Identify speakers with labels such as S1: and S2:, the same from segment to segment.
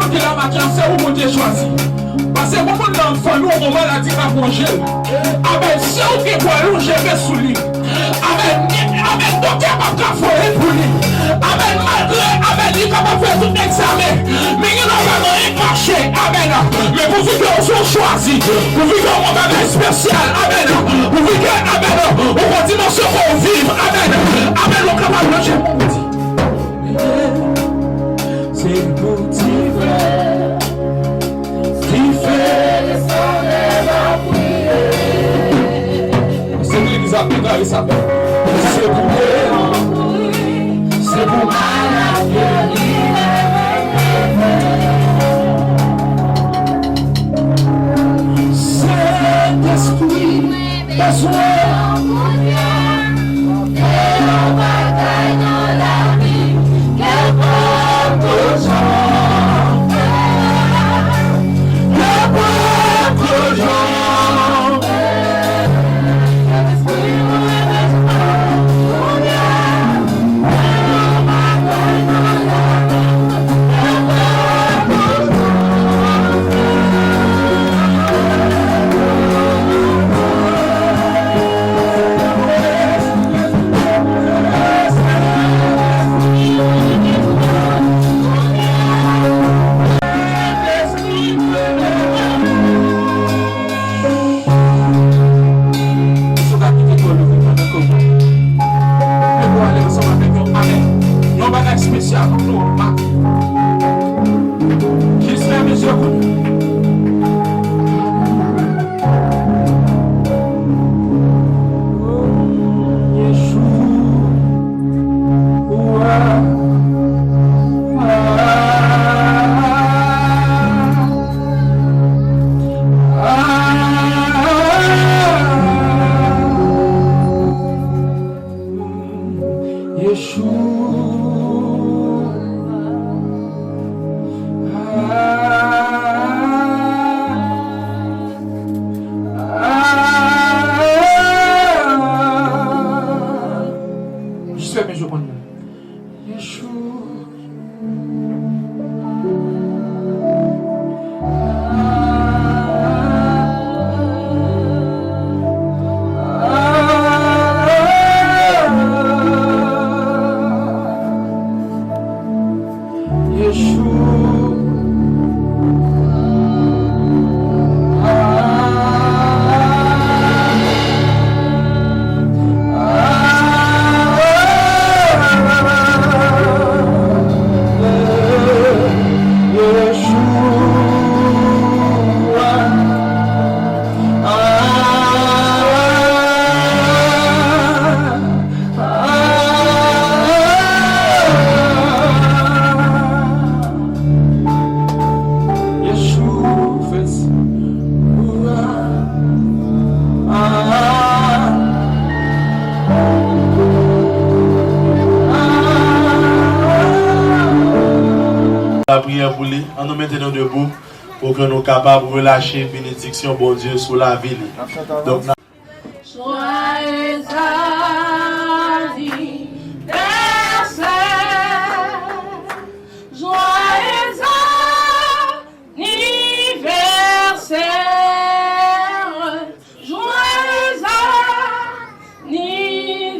S1: côté la matin, c'est où vous avez choisi. Parce que beaucoup d'enfants, nous, on maladie à manger. Avec si on qui boit l'eau, je vais sous lui. Avec docteur, pas qu'à faire pour lui. Avec malgré, avec lui, capable de faire tout examen. Mais il n'a pas rien marché. Amen. Mais pour vous que vous choisi, pour vous que vous avez spécial. Amen. Pour vous que, amen, on dimension qu'on vive. Amen. Amen, on capable de manger. C'est pour t'y faire. C'est l'église à Pédra et sa paix. C'est pour c'est pour Saint-Esprit, besoin.
S2: La prière pour lui, en nous mettant debout pour que nous soyons capables de relâcher bénédiction, bon Dieu, sur la ville. Donc,
S3: joyeux anniversaire, joyeux anniversaire, joyeux anniversaire,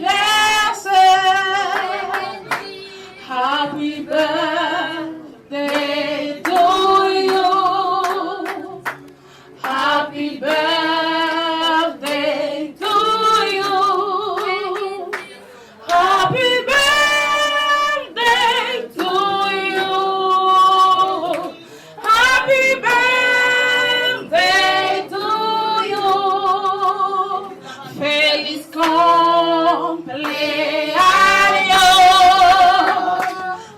S3: happy birthday to you, happy birthday to you, happy birthday to you, happy birthday to you, feliz cumpleaños,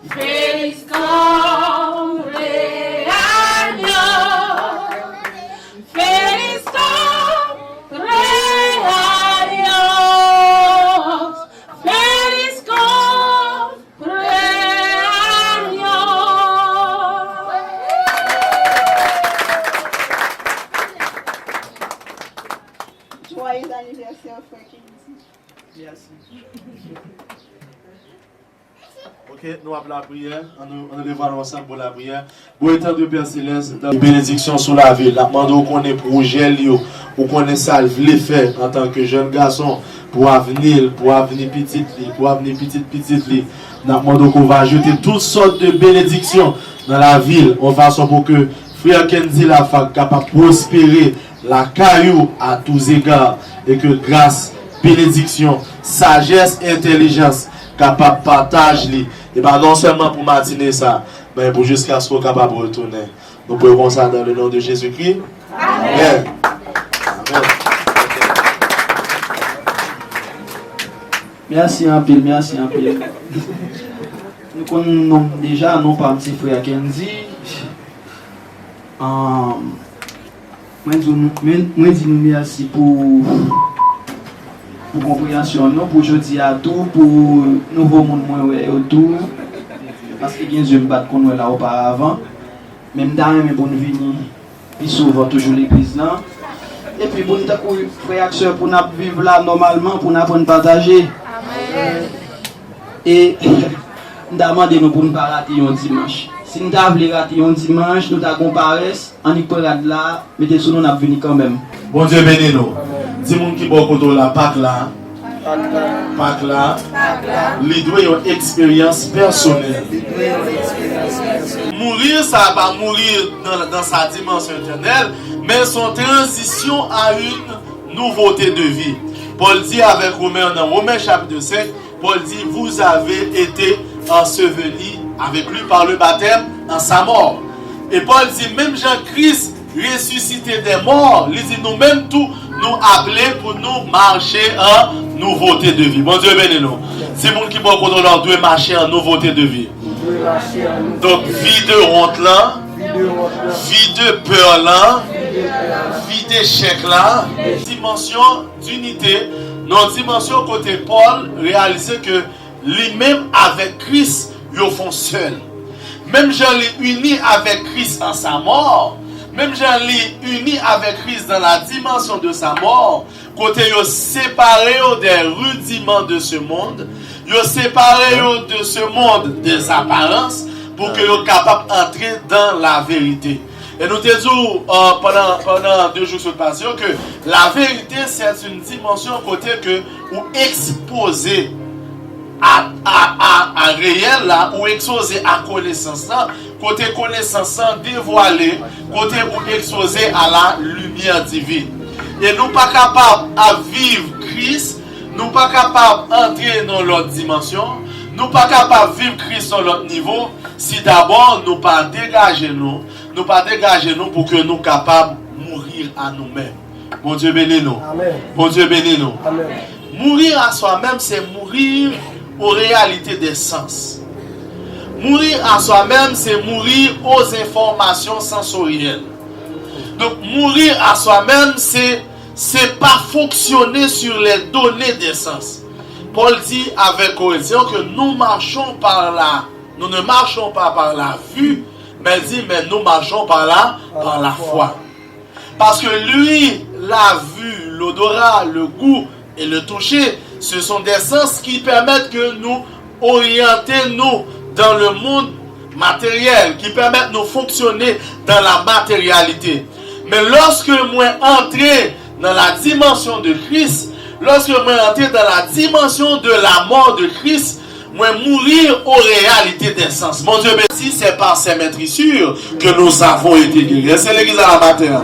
S3: feliz cumpleaños, feliz cumpleaños, feliz cumpleaños.
S4: Joyeux anniversaire, frère Kennedy.
S2: merci. Ok, nous appelons la prière. On devons aller ensemble pour la prière. Pour étant de Père Céleste, dans la bénédiction sur la ville, la demande qu'on ait projet, ou qu'on ait ça, le fait en tant que jeune garçon, pour avenir petit, pour avenir petit. Nous demandons qu'on va ajouter toutes sortes de bénédictions dans la ville, en façon pour que Frère Kenzie la fac capable de prospérer la caillou à tous égards et que grâce, bénédiction, sagesse, intelligence, capable de partager, et pas non seulement pour matinée ça, mais pour jusqu'à ce qu'on soit capable de retourner. Nous pouvons ça dans le nom de Jésus-Christ. Amen. Amen.
S4: Merci un peu. Nous connaissons déjà non pas petit frère Kenzie. Moi dis merci pour compréhension, pour jeudi à tout, pour nouveau monde moins autour. Parce que bien sûr, je me bats qu'on là auparavant. Même dans mes bonnes venir, puis souvent toujours l'église là. Et puis bon frère et pour nous vivre là normalement, pour nous apprendre à partager. Amen. Et nous demandons nous pour ne pas rater un dimanche. Si nous avons raté un dimanche, nous avons paresse, on y peut là, mettez sur nous, on a venu quand même.
S2: Bon Dieu bénis nous. Dis-moi qui beaucoup la Pâques là. Il doit avoir une expérience personnelle. Mourir, ça va mourir dans sa dimension éternelle, mais son transition à une nouveauté de vie. Paul dit avec Romains, dans Romains chapitre 5, Paul dit, vous avez été ensevelis avec lui par le baptême en sa mort. Et Paul dit, même Jean-Christ ressuscité des morts, il dit, nous-mêmes tous nous appeler pour nous marcher en nouveauté de vie. Bon Dieu bénis nous. C'est mon qui doit marcher en nouveauté de vie. Donc, vie de honte là, vie de peur là, vie d'échec là, dimension d'unité, non dimension côté Paul, réaliser que lui-même avec Christ, ils font seul. Même Jean l'est uni avec Christ en sa mort, même Jean l'est uni avec Christ dans la dimension de sa mort, côté ils séparé des rudiments de ce monde, ils séparé de ce monde des apparences pour qu'ils soient capables d'entrer dans la vérité. Et nous te disons pendant 2 jours sur le passé que la vérité c'est une dimension côté que vous exposez à réel là, ou exposé à connaissance là, côté connaissance dévoilé, côté ou exposé à la lumière divine. Et nous pas capables à vivre Christ, nous pas capables d'entrer dans l'autre dimension, nous pas capables de vivre Christ sur l'autre niveau, si d'abord nous pas dégager nous pour que nous capables de mourir à nous-mêmes. Bon Dieu bénis nous. Amen. Bon Dieu bénis nous. Amen. Mourir à soi-même, c'est mourir aux réalités des sens. Mourir à soi-même, c'est mourir aux informations sensorielles. Donc, mourir à soi-même, c'est pas fonctionner sur les données des sens. Paul dit avec Corinthiens que nous marchons par là. Nous ne marchons pas par la vue, mais dit, mais nous marchons par la foi. Parce que lui, la vue, l'odorat, le goût et le toucher, ce sont des sens qui permettent que nous orienter dans le monde matériel, qui permettent de nous fonctionner dans la matérialité. Mais lorsque moi entrer dans la dimension de Christ, lorsque moi entrer dans la dimension de la mort de Christ, moi mourir aux réalités des sens. Mon Dieu, merci, c'est par ces maîtrissures que nous avons été guéris. C'est l'église à la matin.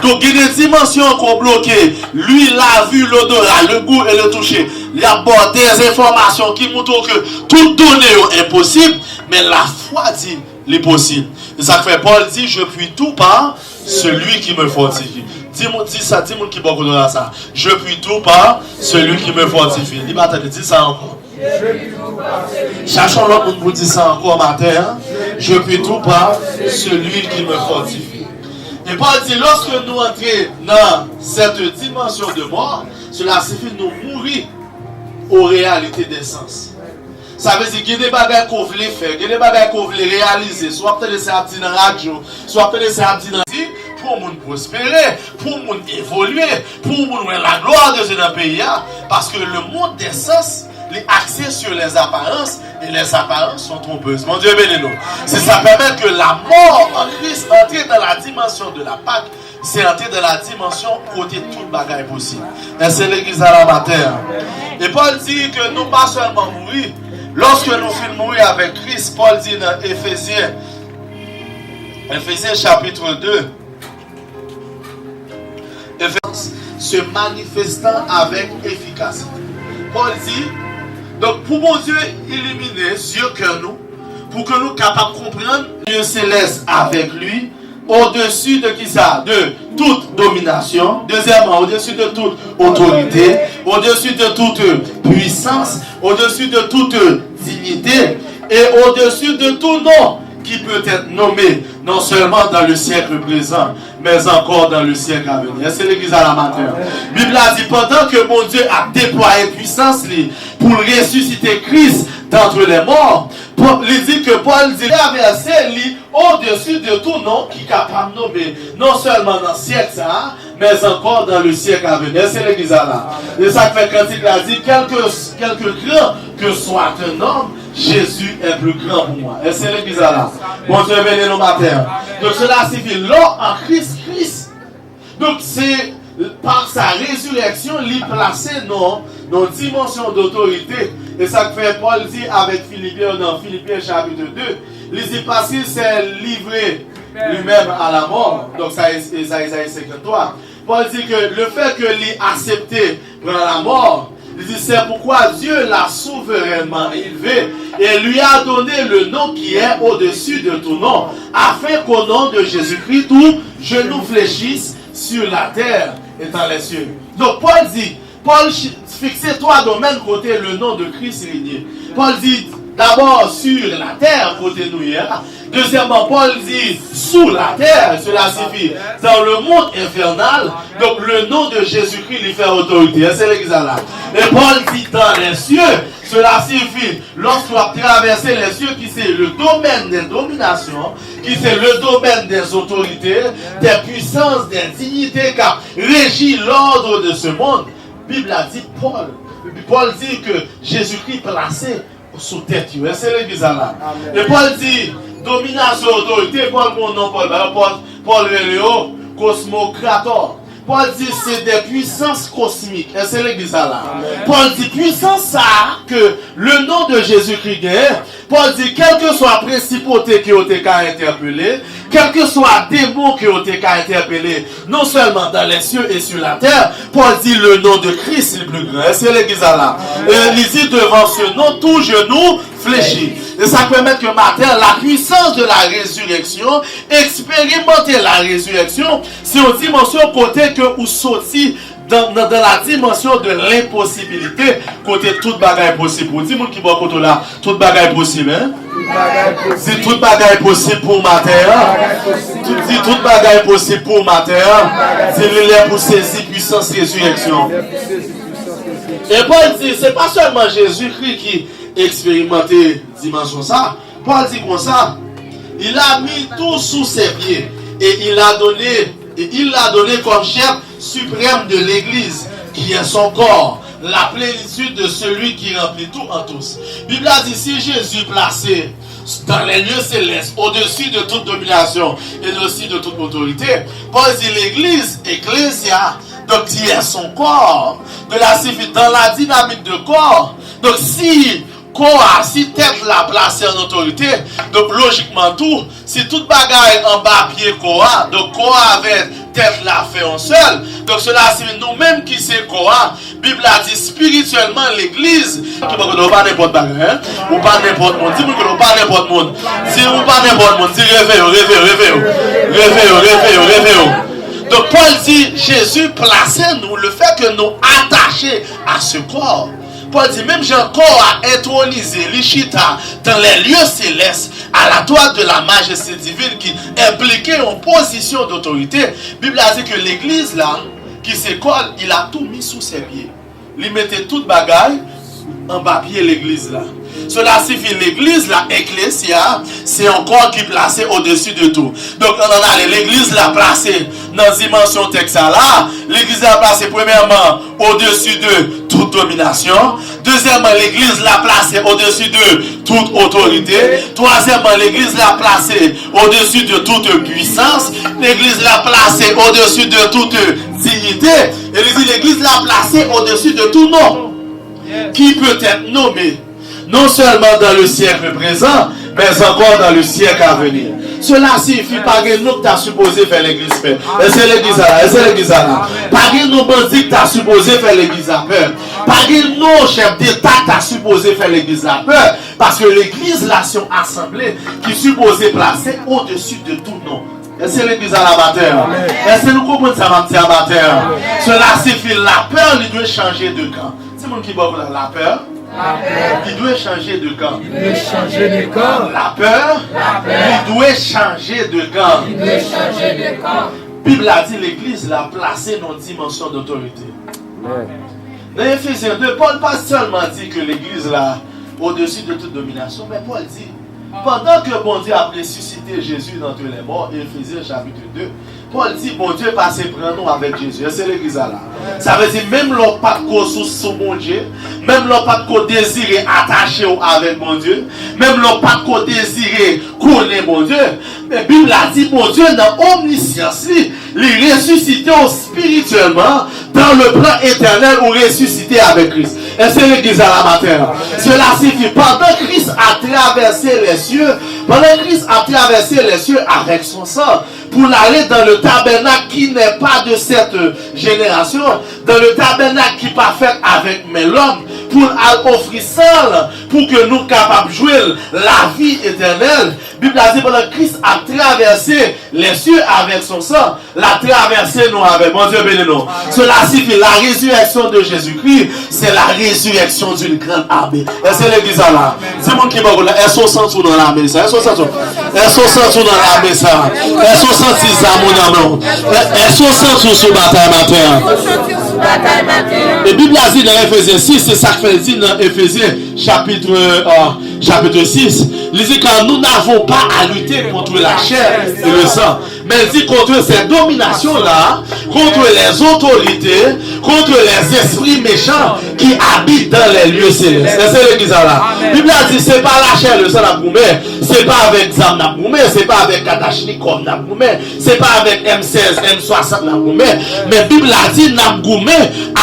S2: Donc, il y a des dimensions qu'on bloque. Lui, la vue, l'odorat, le goût et le toucher. Il y a des informations qui montrent que tout donné est impossible, mais la foi dit les possible. Et ça fait Paul dit, je puis tout par celui qui me fortifie. Dis-moi ça, dis-moi qui beaucoup dans ça. Je puis tout par celui qui me fortifie. Dis ça encore. Cherchons l'autre pour dire ça encore matin. Je puis tout par celui qui me fortifie. Et Paul dit, lorsque nous entrons dans cette dimension de mort, cela signifie nous mourir aux réalités des sens. Ça veut dire qu'il y a des bagages qu'on veut faire, il y a des bagages qu'on veut réaliser, soit peut-être c'est un petit dans la radio, soit peut-être c'est un petit dans la vie, pour nous prospérer, pour nous évoluer, pour nous la gloire de ce pays, parce que le monde des sens, est axé sur les apparences et les apparences sont trompeuses. Mon Dieu béni nous. Si ça permet que la mort en Christ entre dans la dimension de la Pâque, c'est entrer dans la dimension côté toute bagaille possible. Et c'est l'église à la matin. Et Paul dit que nous pas seulement mourir. Lorsque nous finissons mourir avec Christ, Paul dit dans Éphésiens chapitre 2, se manifestant avec efficacité. Paul dit, donc pour mon Dieu illuminer yeux que nous, pour que nous capables de comprendre Dieu céleste avec lui, au-dessus de qui ça? De toute domination. Deuxièmement, au-dessus de toute autorité, au-dessus de toute puissance, au-dessus de toute dignité et au-dessus de tout nom qui peut être nommé non seulement dans le siècle présent, mais encore dans le siècle à venir. C'est l'église à la matin. La Bible a dit, pendant que mon Dieu a déployé puissance pour ressusciter Christ d'entre les morts, il dit que Paul dit, la versé au-dessus de tout nom qui est capable de nommer, non seulement dans le siècle, mais encore dans le siècle à venir. C'est l'église à la. Et ça fait quand il a dit, quelque grand que soit un homme, Jésus est plus grand pour moi. Et c'est l'église à la. Bon Dieu béni nos matins. Donc cela signifie là en Christ. Donc c'est par sa résurrection, il placé dans dimension d'autorité. Et ça fait Paul dit avec Philippiens dans Philippiens chapitre 2, il dit parce qu'il s'est livré lui-même à la mort. Donc ça Isaïe 53. Paul dit que le fait que l'il accepté prendre la mort, il dit c'est pourquoi Dieu l'a souverainement élevé et lui a donné le nom qui est au-dessus de tout nom, afin qu'au nom de Jésus-Christ, tout genou fléchisse sur la terre et dans les cieux. Donc Paul dit, fixez trois domaines côté le nom de Christ régné. Paul dit d'abord sur la terre côté nous hier. Deuxièmement, Paul dit sous la terre, cela signifie dans le monde infernal. Donc le nom de Jésus-Christ lui fait autorité. C'est l'église là. Et Paul dit dans les cieux, cela signifie lorsqu'on a traversé les cieux, qui c'est le domaine des dominations, qui c'est le domaine des autorités, des puissances, des dignités qui régit l'ordre de ce monde. La Bible a dit Paul dit que Jésus-Christ placé sous tête. C'est l'église là. Et Paul dit domination, autorité, Paul mon nom, Paul Réléo, Cosmocrator. Paul dit c'est des puissances cosmiques. Et c'est l'église là. Paul dit puissance ça que le nom de Jésus-Christ gagne. Paul dit quel que soit principauté qui ont été interpellé, quel que soit démon qui ont été interpellé, non seulement dans les cieux et sur la terre, Paul dit le nom de Christ est le plus grand. Et c'est l'église là. Et il dit devant ce nom tout genou fléchit. Et ça permet que matin, la puissance de la résurrection, expérimenter la résurrection, c'est une dimension côté que vous sortez dans la dimension de l'impossibilité, côté toute bagaille possible. Vous dites qui va côté là, toute bagaille possible, hein? C'est toute bagaille possible pour matin. Tu dis toute bagaille possible pour matin. C'est l'élève pour saisir puissance résurrection. Et Paul dit, c'est pas seulement Jésus-Christ qui expérimenté dimension ça. Paul dit comme ça, il a mis tout sous ses pieds et il l'a donné comme chef suprême de l'église qui est son corps, la plénitude de celui qui remplit tout en tous. La Bible a dit si Jésus placé dans les lieux célestes au-dessus de toute domination et aussi de toute autorité, Paul dit l'église, ecclésia, donc qui est son corps, de la dans la dynamique de corps. Donc si tête la place en autorité, donc logiquement tout, si toute bagaille en bas pied Koa, donc Koa avec tête la fait en seul, donc cela signifie nous-mêmes qui c'est Koa, Bible a dit spirituellement l'église, qui ne pas n'importe bagaille, ou pas n'importe monde, dis-moi que nous pas n'importe monde, si vous pas n'importe monde, dis réveillez. Donc Paul dit Jésus placez nous, le fait que nous attachés à ce corps. Paul dit même Jean-Corps a intronisé l'Ishita dans les lieux célestes à la droite de la majesté divine qui impliquait en position d'autorité. La Bible a dit que l'église là, qui s'école, il a tout mis sous ses pieds. Il mettait toute bagaille en bas pied l'église là. Cela signifie l'église, la ecclésia, c'est un corps qui est placé au-dessus de tout. Donc, on en a l'église l'a placé dans la dimension texte là. L'église l'a placé premièrement au-dessus de toute domination. Deuxièmement, l'église l'a placé au-dessus de toute autorité. Troisièmement, l'église l'a placé au-dessus de toute puissance. L'église l'a placé au-dessus de toute dignité. Et l'église l'a placé au-dessus de tout nom qui peut être nommé non seulement dans le siècle présent, mais encore dans le siècle à venir. Cela signifie pas que nous t'as supposé faire l'église paix. Et c'est l'église là, et c'est l'église là. Pas que nous bandits que t'as supposé faire l'église à peur. Pas que nous chefs d'État t'as supposé faire l'église à peur. Parce que l'église là, c'est une assemblée qui est supposée placer au-dessus de tout nom. Et c'est l'église à l'abatteur. Est-ce que nous comprenons ça, ma petite abatteur? Cela signifie la peur, il doit changer de camp. C'est mon qui va vous la peur. Il doit changer de camp.
S5: Il doit changer de camp.
S2: La peur, il doit changer de camp.
S5: Il doit changer de camp.
S2: La Bible a dit l'église l'a placé dans une dimension d'autorité. Dans Éphésiens 2, Paul n'a pas seulement dit que l'église là au-dessus de toute domination, mais Paul dit pendant que bon Dieu a ressuscité Jésus d'entre les morts, Éphésiens chapitre 2, Paul dit bon Dieu passé prendre nous avec Jésus. Et c'est l'église là. Ça veut dire même l'on pas de sous bon Dieu, même l'on pas de désirer attacher avec bon Dieu, même l'on pas de désirer connaître bon Dieu. Mais la Bible a dit bon Dieu dans omniscience, il ressuscité spirituellement dans le plan éternel ou ressuscité avec Christ. Et c'est l'église à la matin. Cela signifie pendant que Christ a traversé les cieux, pendant que Christ a traversé les cieux avec son sang, pour aller dans le tabernacle qui n'est pas de cette génération, dans le tabernacle qui n'est pas fait avec l'homme, pour offrir ça, pour que nous capables de jouer la vie éternelle. La Bible a dit pendant que Christ a traversé les cieux avec son sang, la traversée nous avec. Mon Dieu béni nous. Cela signifie la résurrection de Jésus-Christ, c'est la résurrection d'une grande armée. Et c'est l'église là. C'est mon qui va vous là. Elles sont senties dans l'armée ça. Elles sont senties dans l'armée ça. Elles sont senties ça mon amour. Elles sont senties sur bataille matin. La Bible a dit dans Éphésiens 6, c'est ça que fait dit dans Éphésiens chapitre 6. Il dit car nous n'avons pas à lutter contre la chair et le sang, mais il dit contre ces dominations-là, contre les autorités, contre les esprits méchants qui habitent dans les lieux célestes. C'est l'église là. La Bible a dit c'est pas la chair et le sang n'abgoumé, c'est pas avec Zam n'abgoumé, c'est pas avec Katachnikov n'abgoumé, c'est pas avec M16, M60 n'abgoumé, mais la Bible a dit n'abgoumé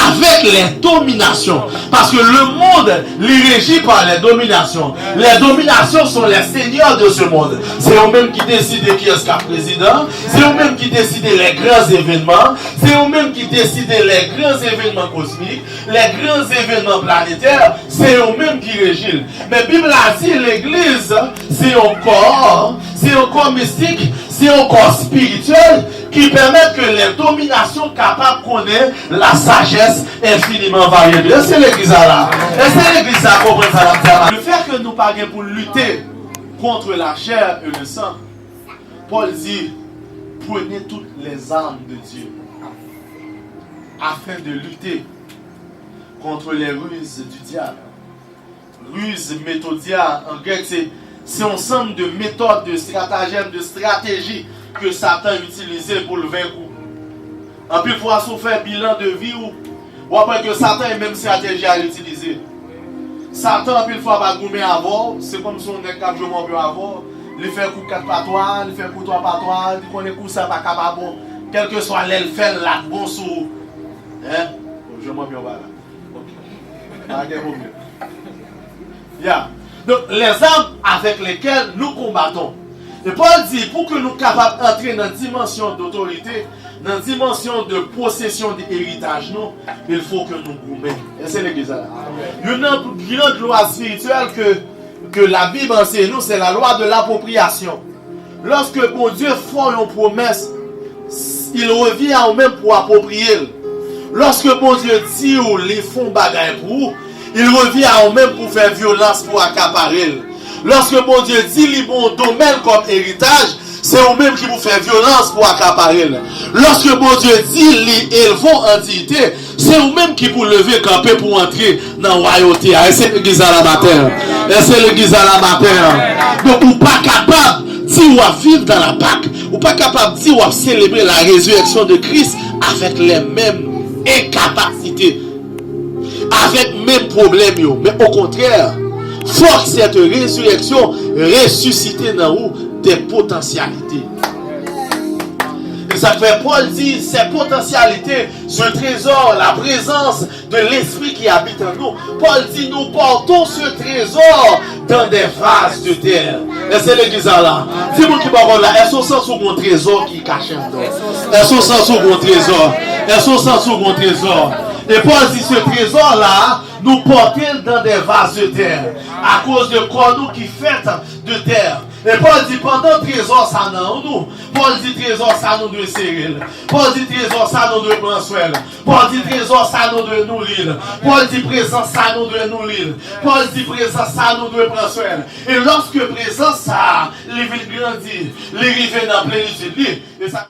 S2: avec les dominations. Parce que le monde est régi par les dominations. Les dominations sont les seigneurs de ce monde. C'est eux-mêmes qui décident qui est ce président. C'est eux-mêmes qui décident les grands événements. C'est eux-mêmes qui décident les grands événements cosmiques, les grands événements planétaires. C'est eux-mêmes qui régissent. Mais la Bible a dit l'église, c'est un corps mystique, c'est un corps spirituel qui permet que les dominations capables de connaître la sagesse infiniment variée. Et c'est l'église là. Et c'est l'église là qu'on comprend ça. Le fait que nous parlons pour lutter contre la chair et le sang, Paul dit, prenez toutes les armes de Dieu afin de lutter contre les ruses du diable. Ruse, méthodia, en grec, c'est un ensemble de méthodes, de stratagèmes, de stratégies que Satan utilisait pour le vaincre. En plus, il faut faire un bilan de vie ou après que Satan ait même stratégie à utiliser. Satan, en plus, il faut pas gommer avant. C'est comme si on est 4 jours moins avant. Il fait coup 4 patois, il fait coup 3 patois, il connaît coup ça pas capable bon. Quel que soit l'aile fait là bon sous. Hein? Je m'en bien là. OK. Yeah. Donc les armes avec lesquelles nous combattons. Et Paul dit pour que nous soyons capables d'entrer dans une dimension d'autorité, dans une dimension de possession d'héritage, il faut que nous gommions. Et c'est l'église là. Une grande loi spirituelle que la Bible enseigne nous, c'est la loi de l'appropriation. Lorsque bon Dieu fait une promesse, il revient à nous-mêmes pour approprier. Lorsque bon Dieu dit ou les fonds bagaille pour vous, il revient à nous-mêmes pour faire violence pour accaparer. Lorsque bon Dieu dit les bons domaines comme héritage, c'est eux-mêmes qui vous fait violence pour accaparer. Lorsque bon Dieu dit les élevons en dignité, C'est vous-même qui pour lever camper pour entrer dans la royauté. Et c'est l'église à la matin. Et c'est l'église à la matin. Donc, vous pas capable de dire ou vivre dans la Pâque. Vous pas capable de dire ou célébrer la résurrection de Christ avec les mêmes incapacités. Avec les mêmes problèmes. Mais au contraire, faut que cette résurrection ressuscite dans vous des potentialités. Et ça fait Paul dit, ces potentialités, ce trésor, la présence de l'Esprit qui habite en nous. Paul dit, nous portons ce trésor dans des vases de terre. Et c'est l'église là. Dis-moi qui parle là, elles sont sans second trésor qui cache en dedans. Elles sont sans second trésor. Elles sont sans second trésor. Et Paul dit, ce trésor là, nous portons dans des vases de terre. À cause de quoi nous qui fait de terre. Et Paul dit, pendant trésor ça dans nous. Paul dit, trésor ça nous doit serrer. Paul dit, trésor ça nous doit prendre soin. Paul dit, trésor ça nous doit nourrir. Paul dit, présence ça nous doit nourrir. Paul dit, présence ça nous doit prendre soin. Et lorsque présence ça, les villes grandissent, les rivières dans plénitude. Et ça